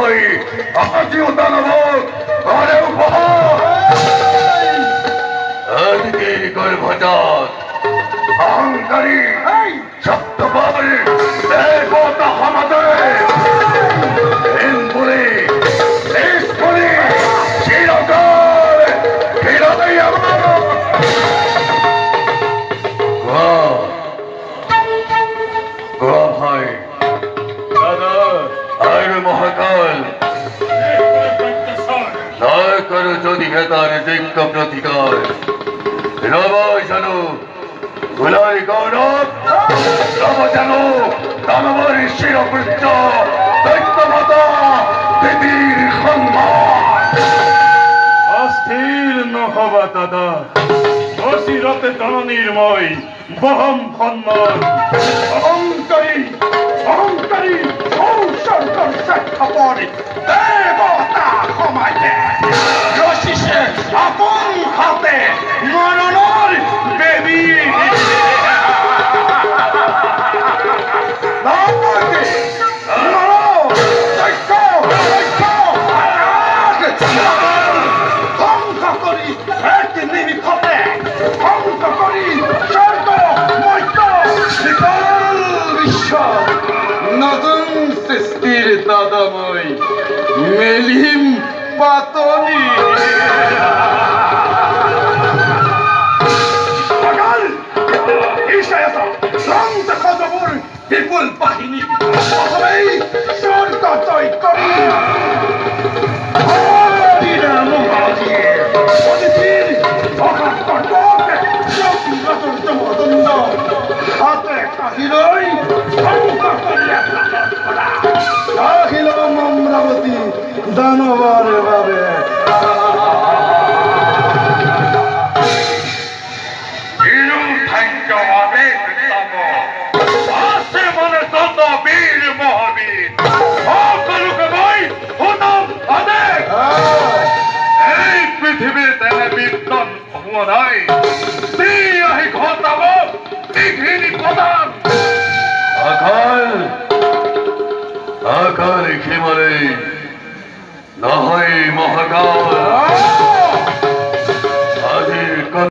ওই আজীয় দানব ঘরে উপহার গর্ভজাত অহংকারী সত্যবান দেবতা আমাদের হিন্দুরে দেশপুরে চিরকাল বিরোধী আমার ভাই দাদা আর মহাকাল দয়া করো যদি ভেতার যোগ্য প্রতিকার রবাই জানো গুলাই গৌরব রব জানো দানবের শিরপৃষ্ঠ দৈত্যমাতা দেবীর সম্মান অস্থির নহবা দাদা অসিরতে জননির্ময় বহম সম্মান অহংকারী অহংকারী সংসর্গর স্বাক্ষর দেবতা সমাজে রশিসে আপন হাতে মরণর বেবী নতুন সৃষ্টির দাদাময় মেলিম পাতনি বিপুল বাহিনী প্রথমেই স্বর্গ জয় করি হাতে কাহিলই আহিল অমরাবতী দানবার ভাবে বীর মহাবীর সকলকে ভাই হুতম আদেশ এই পৃথিবীতে বিদ্যন হওয়া নাই আহি ঘটাব দীঘিনী প্রদান আকাল খেমারে না হয় মহাকাল